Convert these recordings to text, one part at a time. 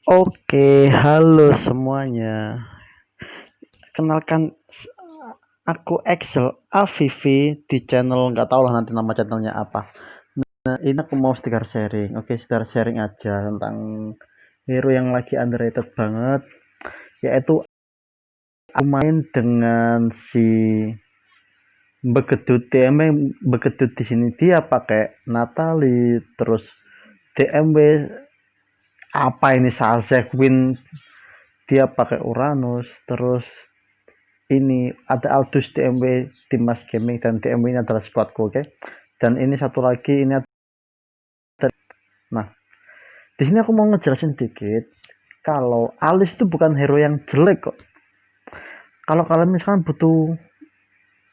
Oke, halo semuanya. Kenalkan aku Excel Avivi di channel nggak tahu lah nanti nama channelnya apa. Nah, ini aku mau sedikit sharing. Oke, sedikit sharing aja tentang hero yang lagi underrated banget, yaitu aku main dengan si Begedut DM. Begedut di sini dia pakai Natalie, terus DMW apa ini Sazek Win dia pakai Uranus, terus ini ada Aldus DMW Dimas Gaming, dan DMW ini adalah squadku, oke. Dan ini satu lagi ini ada, nah di sini aku mau ngejelasin dikit kalau Alice itu bukan hero yang jelek kok. Kalau kalian misalkan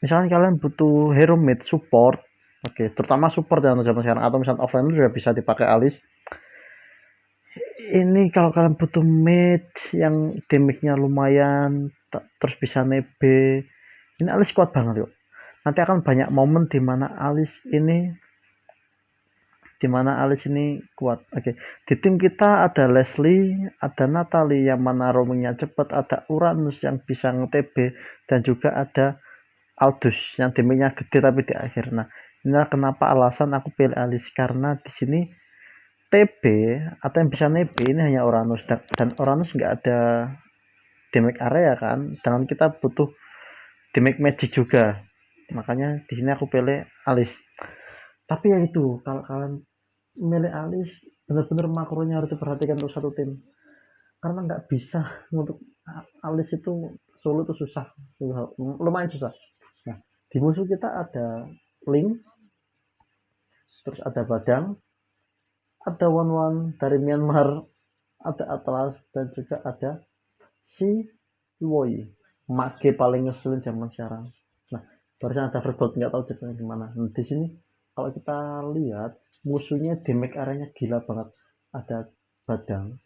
kalian butuh hero mid support, oke, terutama support yang zaman sekarang atau misalnya offline itu juga bisa dipakai Alice. Ini kalau kalian butuh mid yang damage-nya lumayan terus bisa nebe, ini Alice kuat banget yuk. Nanti akan banyak momen di mana Alice ini kuat. Oke. Di tim kita ada Leslie, ada Natalie yang mana roamingnya cepat, ada Uranus yang bisa nge-TB, dan juga ada Aldous yang damage-nya gede tapi di akhir. Nah, inilah kenapa alasan aku pilih Alice, karena di sini TB atau yang bisa nebe ini hanya Uranus, dan Uranus nggak ada damage area kan, dan kita butuh damage magic juga. Makanya di sini aku pilih Alice. Tapi ya itu, kalau kalian milih Alice, benar-benar makronya harus diperhatikan untuk satu tim, karena nggak bisa untuk Alice itu solo itu susah, lumayan susah. Nah, di musuh kita ada Link, terus ada Badang, ada One One dari Myanmar, ada Atlas, dan juga ada si Woi, mage paling ngeselin zaman sekarang. Nah, barusan ada Firebolt, nggak tahu ceritanya gimana. Nah, di sini kalau kita lihat musuhnya damage areanya gila banget. Ada Badang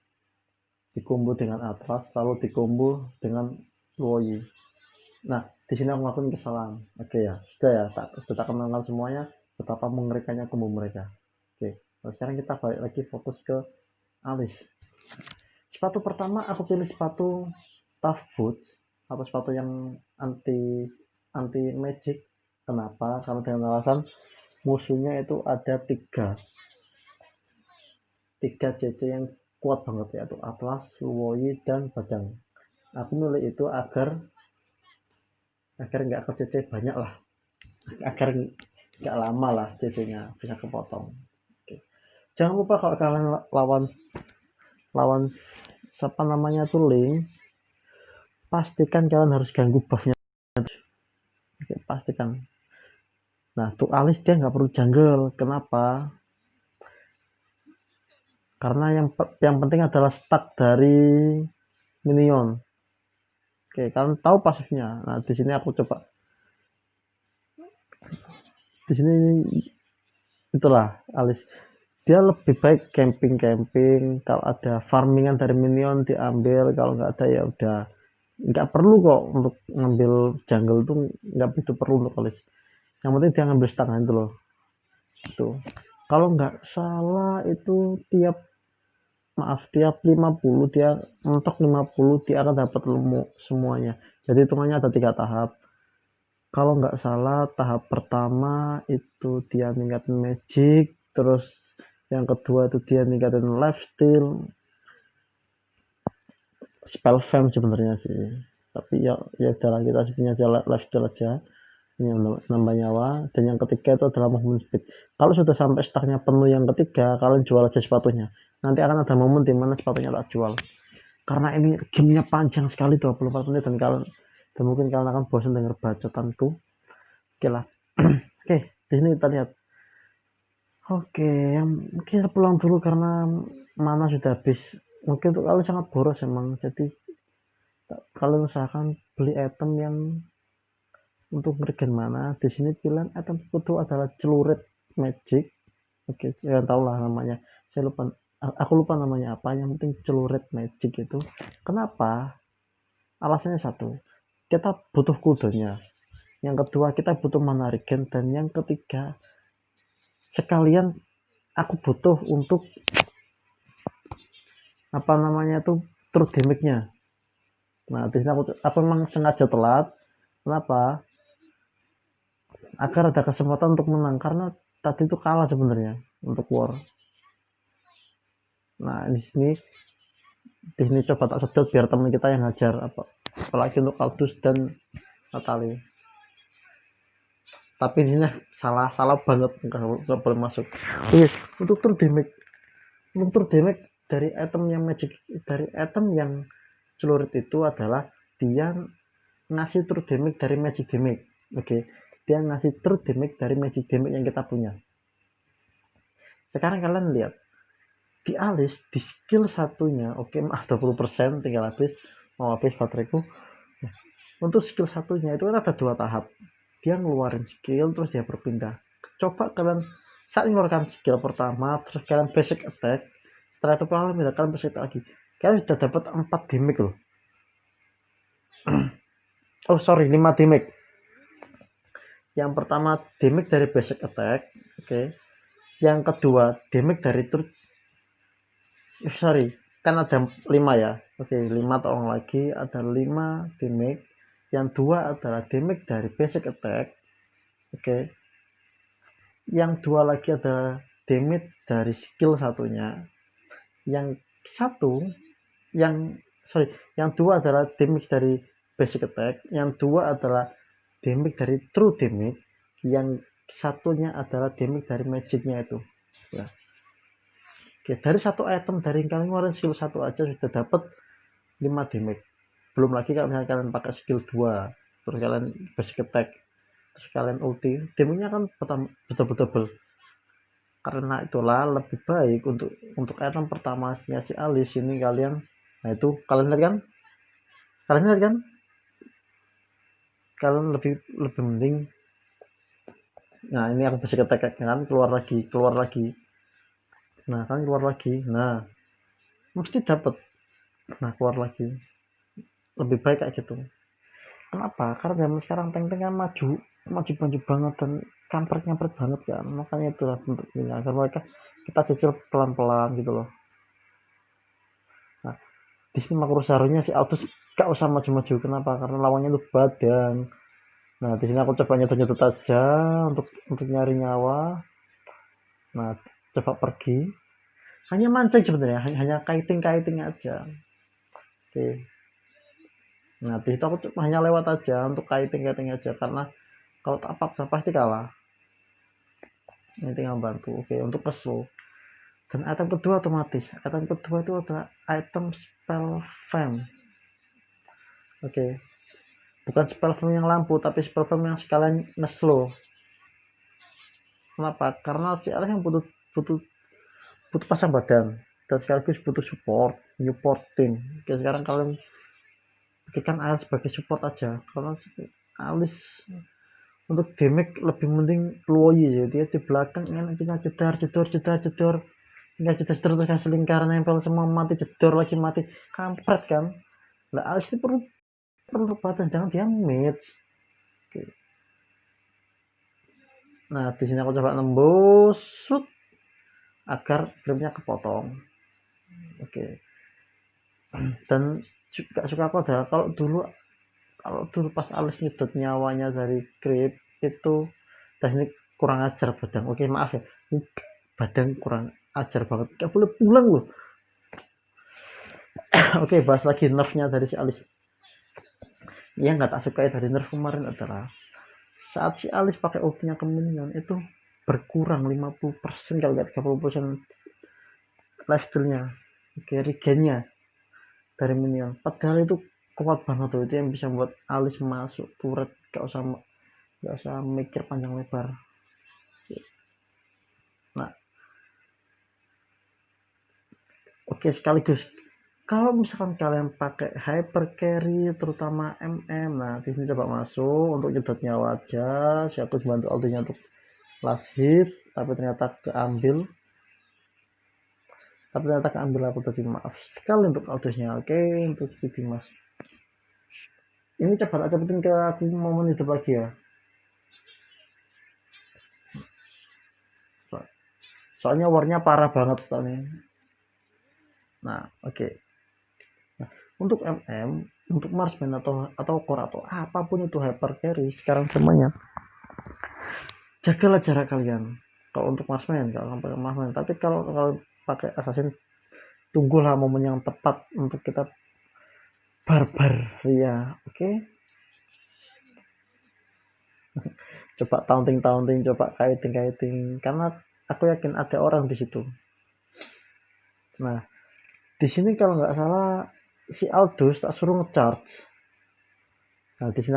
dikombo dengan Atlas, lalu dikombo dengan Woi. Nah, di sini aku ngelakuin kesalahan. Oke ya, sudah tak kenalkan semuanya betapa mengerikannya combo mereka. Oke, nah, sekarang kita balik lagi fokus ke Alice. Sepatu pertama aku pilih sepatu Tough Boots, atau sepatu yang anti anti magic. Kenapa? Karena dengan alasan musuhnya itu ada tiga CC yang kuat banget, yaitu Atlas, Luoyi, dan Badang. Aku milih itu agar nggak ke CC banyak lah, agar nggak lama lah CC-nya bisa kepotong. Oke. Jangan lupa kalau kalian lawan lawan siapa namanya tuh Link, pastikan kalian harus ganggu buffnya. Oke, pastikan. Nah, tuh Alice dia nggak perlu jungle. Kenapa? Karena yang penting adalah stack dari minion. Oke, kalian tahu pasifnya. Nah, di sini aku coba. Di sini itulah Alice. Dia lebih baik camping-camping. Kalau ada farmingan dari minion diambil. Kalau nggak ada ya udah. Nggak perlu kok untuk ngambil jungle tuh, nggak begitu perlu untuk Alice. Yang penting dia ngambil stack itu loh. Itu. Kalau nggak salah itu tiap 50 dia mentok 50 dia akan dapat lemu semuanya. Jadi hitungannya ada 3 tahap. Kalau nggak salah tahap pertama itu dia ningkatin magic, terus yang kedua itu dia ningkatin lifesteal, spell fam sebenarnya sih. Tapi ya udahlah, kita punya jalan lifesteal aja. Ini yang nambah nyawa. Dan yang ketiga itu adalah movement speed. Kalau sudah sampai stacknya penuh yang ketiga, kalian jual aja sepatunya. Nanti akan ada momen dimana sepatunya tak jual. Karena ini gamenya panjang sekali, 24 menit, dan mungkin kalian akan bosan dengar bacotanku. Oke lah. Oke, di sini kita lihat. Oke, kita pulang dulu karena mana sudah habis. Mungkin untuk kalian sangat boros emang. Jadi kalian usahakan beli item yang untuk regen mana. Di sini pilihan item itu adalah celurit magic. Oke, saya tahu lah namanya. Aku lupa namanya apa. Yang penting celurit magic itu. Kenapa? Alasannya satu, kita butuh cooldownnya. Yang kedua, kita butuh mana regen. Dan yang ketiga, sekalian aku butuh untuk apa namanya itu true damage-nya. Nah, di sini aku memang sengaja telat. Kenapa? Agar ada kesempatan untuk menang karena tadi itu kalah sebenarnya untuk war. Nah, di sini coba tak sedot biar teman kita yang ngajar apalagi untuk Aldous dan Natalie. Tapi di sini salah banget, nggak boleh masuk. Yes, untuk true damage dari item yang magic, dari item yang celurit itu adalah dia ngasih true damage dari magic damage. Oke, dia ngasih true damage dari magic damage yang kita punya. Sekarang kalian lihat di alis di skill satunya, oke, maaf 20% tinggal mau habis bateraiku. Untuk skill satunya itu kan ada 2 tahap, dia ngeluarin skill terus dia berpindah. Coba kalian saat mengeluarkan skill pertama terus kalian basic attack, setelah itu kalian kalian basic attack lagi, kalian sudah dapat 4 damage loh. Oh sorry, 5 damage. Yang pertama damage dari basic attack, oke. Yang kedua damage dari sorry, kan ada 5 ya. Oke, 5 tolong lagi, ada 5 damage. Yang dua adalah damage dari basic attack. Oke. Yang dua lagi adalah damage dari skill satunya. Yang satu, yang dua adalah damage dari basic attack. Yang dua adalah damage dari true damage. Yang satunya adalah damage dari magicnya itu. Ya. Oke, dari satu item dari kalian ngeluarin skill satu aja sudah dapat 5 damage. Belum lagi kalau misalnya kalian pakai skill 2, terus kalian basic attack, terus kalian ulti, damage-nya kan betul-betul. Karena itulah lebih baik untuk item pertamanya si Alice ini kalian, nah itu kalian lihat kan? Kalian lebih mending. Nah, ini aku basic attack kan keluar lagi. Nah, kan keluar lagi. Nah, mesti dapat. Nah, keluar lagi. Lebih baik kayak gitu. Kenapa? Karena zaman sekarang tank-tank kan maju banget dan kampret banget kan. Makanya itulah bentuknya agar mereka kita cicil pelan-pelan gitu loh. Nah, di sini makro seharusnya si Altus gak usah maju-maju. Kenapa? Karena lawannya itu badan. Nah, di sini aku coba nyedot aja untuk nyari nyawa. Nah, coba pergi. Hanya mancing sebenarnya, hanya kiting aja. Oke. Nah, di situ aku hanya lewat aja untuk kiting aja karena kalau tak paksa pasti kalah. Ini tinggal bantu. Oke, untuk pesu. Dan item kedua otomatis. Item kedua itu adalah item spell fam. Oke. Bukan spell fam yang lampu, tapi spell fam yang sekalian nge-slow. Kenapa? Karena si Alex yang butuh pasang badan dan sekaligus butuh support tim. Oke, sekarang kalian pikirkan Alice sebagai support aja karena Alice untuk damage lebih mending Luoyi ya, dia di belakang enak kita jedor nggak jedor terus kasih lingkaran nempel semua mati, jedor lagi mati, kampret kan. Nah, Alice itu perlu batas, jangan dia mage. Oke. Nah, di sini aku coba nembus agar frame-nya kepotong. Oke. Dan gak suka aku adalah kalau dulu pas Alice nyedot nyawanya dari creep itu teknik kurang ajar badan. Oke, maaf ya, ini badan kurang ajar banget, gak boleh pulang loh. Oke, bahas lagi nerfnya dari si Alice. Yang gak tak suka dari nerf kemarin adalah saat si Alice pakai ultinya ke minion itu berkurang 50% kalau nggak 30% lifesteal-nya. Oke, regain-nya dari minion. Padahal itu kuat banget tuh, itu yang bisa buat Alice masuk turret, gak usah mikir panjang lebar. Nah, oke, sekaligus kalau misalkan kalian pakai hyper carry terutama nah di sini coba masuk untuk nyedot nyawa aja. Siapa bantu ultinya untuk last hit, tapi ternyata keambil aku tadi, maaf sekali untuk Aldusnya. Oke, untuk si Dimas ini coba cepetin ke aku momen hidup lagi ya, soalnya warnya parah banget soalnya. Nah, oke. Nah, untuk untuk marksman atau core atau apapun itu hyper carry sekarang semuanya, jagalah jarak kalian. Kalau untuk marksman, kalau pakai marksman, tapi kalau pakai assassin, tunggulah momen yang tepat untuk kita barbar ya, oke? Coba taunting, coba kiting, karena aku yakin ada orang di situ. Nah, di sini kalau nggak salah si Aldous tak suruh ngecharge. Nah, di sini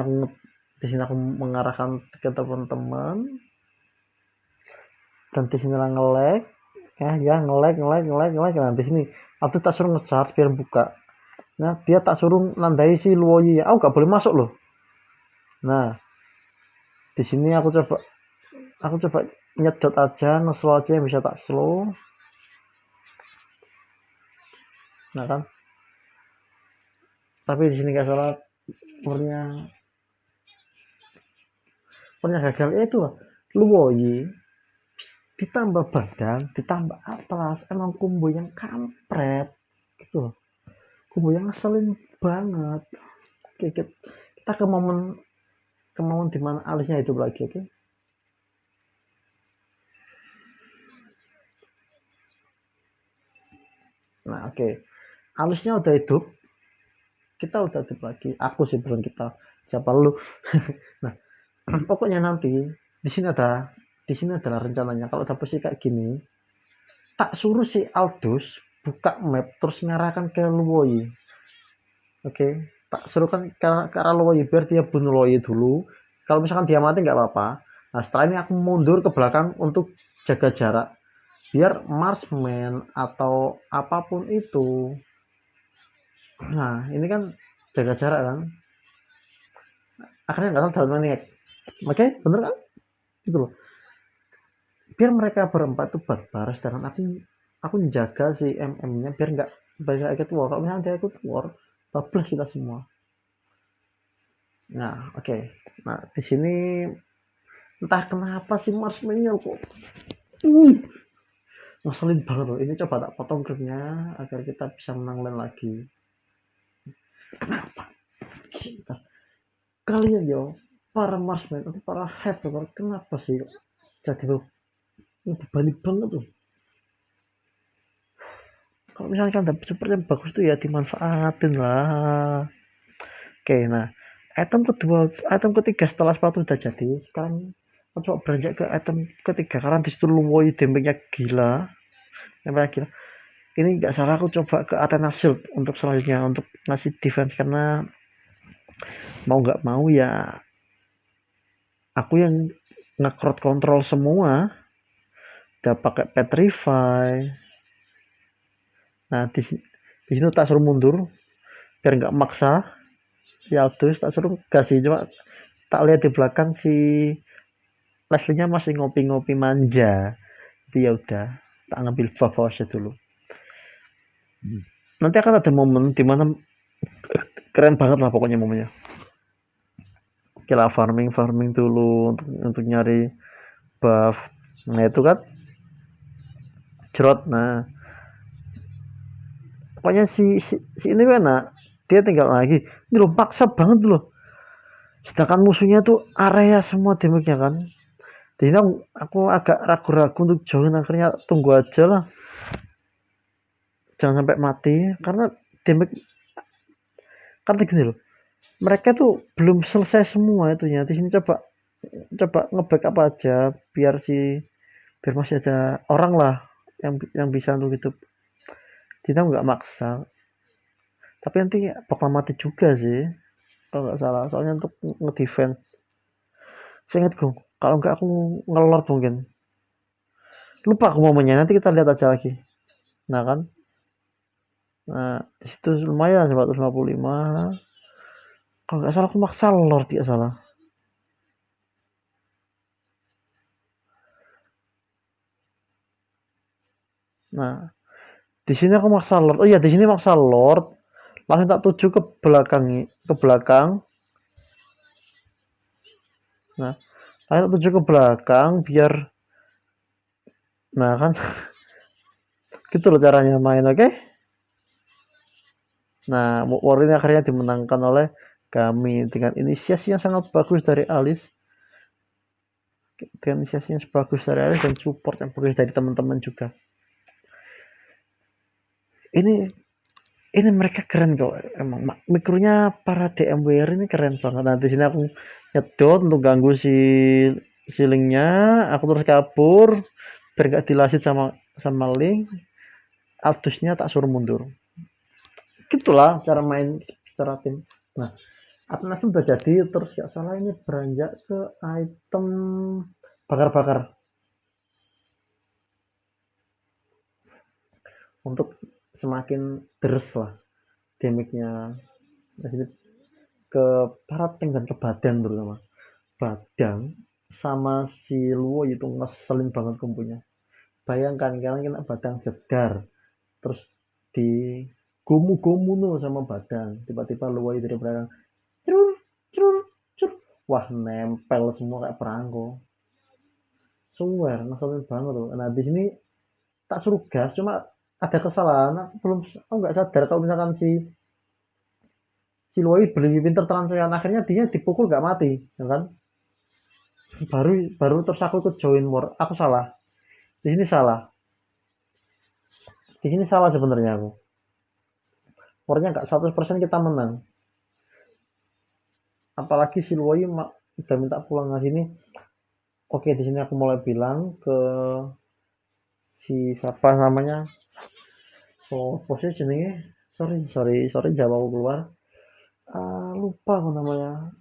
aku mengarahkan ke teman-teman, dan di sini lah nge-lag, ya nge-lag. Nah, di sini Aldous tak suruh ngecharge biar buka. Nah, dia tak suruh nandai si Luoyi. Aku nggak boleh masuk loh. Nah, di sini aku coba nyedot aja, nge-slow aja yang bisa tak slow. Nah kan, tapi di sini nggak salah purnya gagal itu lah. Luoyi ditambah badan, ditambah atlas, emang combo yang kampret gitu loh. Combo yang ngeselin banget. Oke, kita ke momen dimana alisnya hidup lagi, oke? Nah, oke. Alisnya udah hidup, kita udah hidup lagi. Aku sih belum, kita. Siapa lu? Nah, pokoknya nanti di sini adalah rencananya kalau udah posisi kayak gini, tak suruh si Aldous buka map terus ngarahkan ke Luoyi. Oke, tak suruh kan ke arah Luoyi biar dia bunuh Luoyi dulu. Kalau misalkan dia mati nggak apa-apa. Nah, setelah ini aku mundur ke belakang untuk jaga jarak biar marksman atau apapun itu. Nah, ini kan jaga jarak kan. Akhirnya nggak salah dapat maniak. Oke, bener kan? Gitu loh. Biar mereka berempat tuh barbar, sedangkan aku menjaga si MM-nya biar nggak ikut war. Kalau misalnya dia ikut war, bablas kita semua. Nah, oke. Nah, di sini entah kenapa si marksman-nya kok ngeselin banget loh. Ini coba tak potong klipnya agar kita bisa menang lane lagi. Kenapa kita kalian yo para marksman atau para hacker, kenapa sih jadi lo bebani banget tuh? Kalau misalkan dapat super yang bagus tuh ya dimanfaatin lah. Oke, nah item ketiga setelah sepatu udah jadi, sekarang aku coba beranjak ke item ketiga karena disitu luwoi damage-nya gila, ini nggak salah aku coba ke Athena Shield untuk selanjutnya untuk ngasih defense, karena mau nggak mau ya aku yang nge-crowd control semua, udah pakai petrify. Nah, di sini tak suruh mundur biar nggak maksa ya, terus tak suruh kasih, cuma tak lihat di belakang si Leslie-nya masih ngopi-ngopi manja. Jadi ya udah, tak ngambil buff dulu. Nanti akan ada momen dimana keren banget lah pokoknya momennya. Kita farming dulu untuk nyari buff. Nah itu kan jerot. Nah pokoknya si ini kan, nah, dia tinggal lagi. Ini loh paksa banget loh. Sedangkan musuhnya tuh area semua damage-nya kan. Jadi aku agak ragu-ragu untuk join, akhirnya tunggu aja lah. Jangan sampai mati karena damage, karena gini loh. Mereka tuh belum selesai semua itunya. Di sini coba nge-back apa aja biar masih ada orang lah yang bisa untuk hidup. Kita nggak maksa. Tapi nanti bakal mati juga sih kalau nggak salah. Soalnya untuk nge-defense. Saya ingat gue, kalau nggak aku ngelord mungkin. Lupa aku momennya. Nanti kita lihat aja lagi. Nah kan. Nah, disitu lumayan 155. Kalau nggak salah aku maksa lord, ya salah. Nah, di sini aku maksa lord. Oh iya, di sini maksa lord. Langsung tak tuju ke belakang. Nah, langsung tak tuju ke belakang biar, nah kan gitu loh caranya main, oke? Nah, war ini akhirnya dimenangkan oleh kami dengan inisiasi yang sangat bagus dari Alis, dan support yang bagus dari teman-teman juga. Ini mereka keren kok, emang mikronya para DMWR ini keren banget. Nah, di sini aku nyedot untuk ganggu si linknya, aku terus kabur biar gak dilasit sama link. Aldusnya tak suruh mundur. Gitulah cara main secara tim. Nah, Atlas udah jadi, terus gak salah ini beranjak ke item bakar-bakar untuk semakin deres lah damage-nya. Jadi ke para tank dan ke badan terutama. Badan sama si Luo itu ngeselin banget kompunya. Bayangkan kalian kena badan jedar, terus di gomu-gomu no sama badan, tiba-tiba Luo dari belakang curur curur curur, wah nempel semua kayak perangko. Swear ngeselin banget tuh. Nah di sini tak suruh gas, cuma ada kesalahan, aku nggak sadar kalau misalkan si Luo beli pinter transayan, akhirnya dia dipukul nggak mati, ya kan? baru terus aku ikut join war, aku salah. Di sini salah. Di sini salah sebenarnya aku. Warnya nggak 100% kita menang. Apalagi si Luoyi udah minta pulang ke sini. Oke, di sini aku mulai bilang ke si siapa namanya. Posisinya sorry Jawa aku keluar. Lupa aku namanya.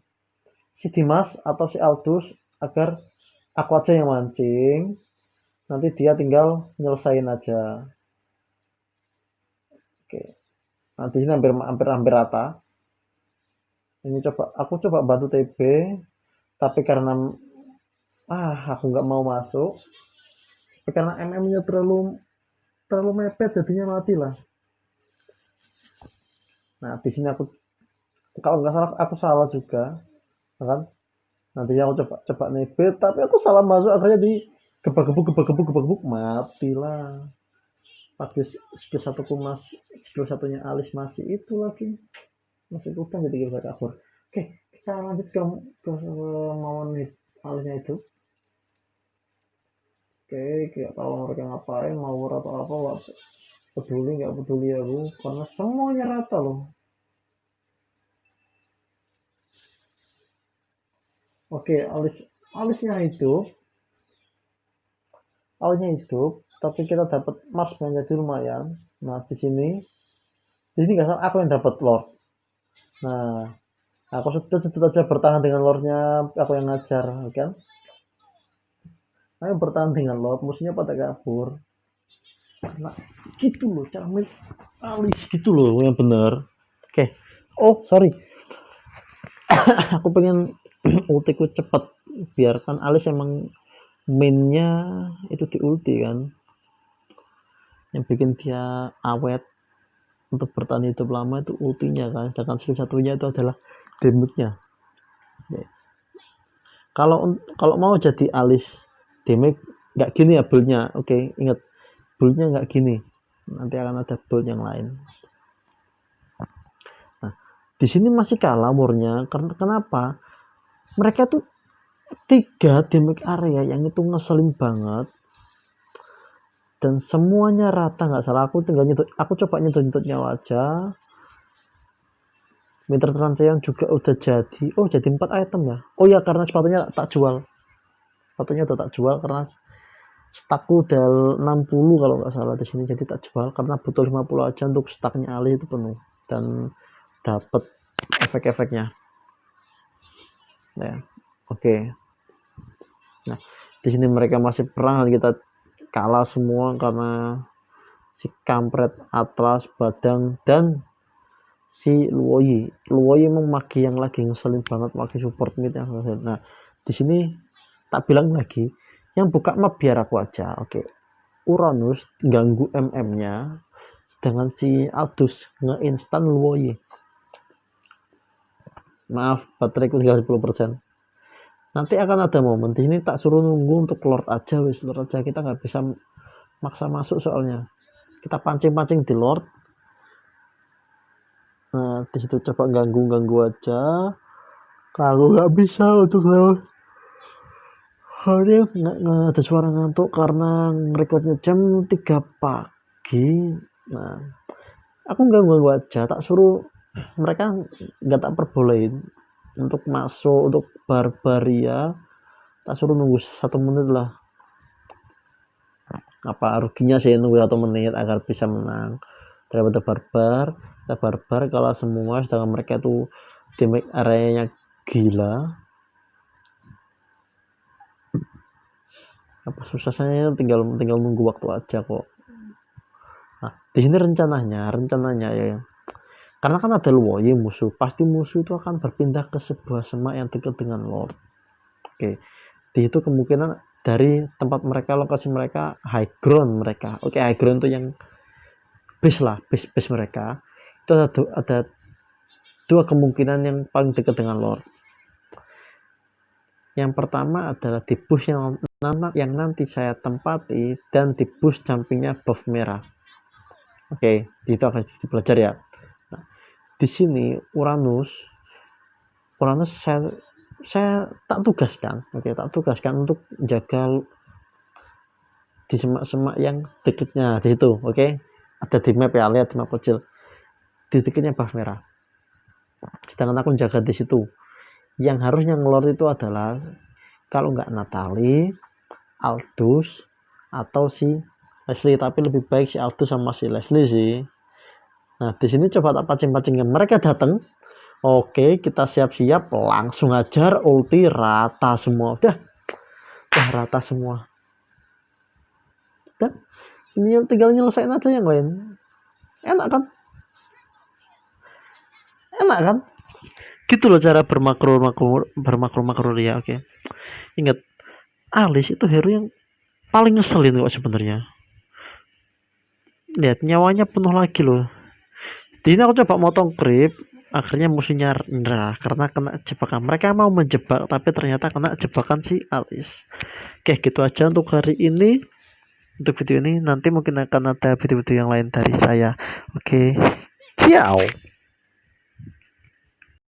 Si Dimas atau si Aldus, agar aku aja yang mancing. Nanti dia tinggal nyelesain aja. Oke. Nanti ini hampir rata. Ini aku coba bantu TB, tapi karena aku nggak mau masuk, tapi karena MM-nya terlalu mepet jadinya mati lah. Nah di sini aku, kalau nggak salah aku salah juga, kan? Nantinya aku coba nebet, tapi aku salah masuk, akhirnya di gebak-gebuk matilah. Pakai skill satunya Alis masih itu lagi, masih utang, jadi bisa kabur. Oke, kita lanjut ke mauan Alisnya itu. Oke, kayak tahu mereka ngapain, mau atau apa, nggak peduli aku, karena semuanya rata loh. Oke, alisnya hidup, tapi kita dapat Marsnya jadi lumayan. Nah di sini nggak salah aku yang dapat Lord. Nah, aku sudah aja bertahan dengan Lordnya, aku yang ngajar, kan? Ayo bertahan dengan Lord, musuhnya pada kabur. Nah, gitu loh cara main alis, gitu loh yang benar. Oke. Oh, sorry. Aku pengen ultiku cepet, biarkan alis emang mainnya itu di ulti kan, yang bikin dia awet untuk bertahan hidup lama itu ultinya kan, sedangkan skill satunya itu adalah damage-nya. Kalau mau jadi alis damage nggak gini ya build-nya. Oke, ingat build-nya nggak gini, nanti akan ada build yang lain. Nah di sini masih kalah murnya, karena kenapa? Mereka tuh 3 damage area yang itu ngeselin banget, dan semuanya rata, nggak salah aku tinggal nyedot, aku coba nyedot nyawa aja. Meter yang juga udah jadi, jadi 4 item ya. Oh ya, karena sepatunya udah tak jual karena stakku udah 60 kalau nggak salah di sini, jadi tak jual karena butuh 50 aja untuk staknya Ali itu penuh dan dapat efek-efeknya ya. Oke. Nah di sini mereka masih perang dan kita kalah semua karena si kampret Atlas, Badang, dan si Luoyi emang magi yang lagi ngeselin banget, magi support mid yang ngeselin. Nah di sini tak bilang lagi, yang buka map biar aku aja. Oke. Uranus ganggu MM-nya, sedangkan si Aldus nge-instan Luoyi. Maaf, bateraiku tinggal 10%. Nanti akan ada momen di sini tak suruh nunggu untuk Lord aja, Lord aja, kita nggak bisa maksa masuk soalnya. Kita pancing-pancing di Lord. Nah, di situ coba ganggu aja. Kalau nggak bisa untuk lewat hari nggak ada suara ngantuk karena rekodnya jam 3 pagi. Nah, aku ganggu aja, tak suruh mereka, nggak tak perbolehin untuk masuk untuk barbaria, tak suruh nunggu 1 menit lah. Apa ruginya sih nunggu 1 menit agar bisa menang daripada barbar kalau semua, sedangkan mereka tuh damage areanya gila. Apa susahnya, tinggal nunggu waktu aja kok. Nah, di sini rencananya ya, karena kan ada Luoyi musuh, pasti musuh itu akan berpindah ke sebuah semak yang dekat dengan Lord. Oke, di itu kemungkinan dari tempat mereka, lokasi mereka, high ground mereka. Oke, high ground itu yang base mereka itu ada 2 kemungkinan yang paling dekat dengan Lord. Yang pertama adalah di bush yang nanti saya tempati, dan di bush sampingnya buff merah. Oke, itu akan dipelajari ya. Nah, di sini Uranus saya tak tugaskan untuk jaga di semak-semak yang dekatnya di situ. Oke, ada di map ya, lihat di map kecil di dekatnya buff merah, sedangkan aku jaga di situ. Yang harusnya ngelor itu adalah kalau nggak Natalie, Aldous, atau si Leslie, tapi lebih baik si Aldous sama si Leslie sih. Nah, di sini coba tak pancing-pancingnya mereka datang. Oke, kita siap-siap, langsung ajar ulti, rata semua. Udah rata semua. Dan ini tinggal nyelesain aja yang lain. Enak kan? Gitu loh cara bermakro ya. Oke. Ingat, Alice itu hero yang paling ngeselin kok sebenarnya. Lihat, nyawanya penuh lagi loh. Di sini aku coba motong creep, akhirnya musuhnya nyerah karena kena jebakan. Mereka mau menjebak tapi ternyata kena jebakan si Alice. Oke, gitu aja untuk hari ini. Untuk video ini, nanti mungkin akan ada video-video yang lain dari saya. Oke, ciao.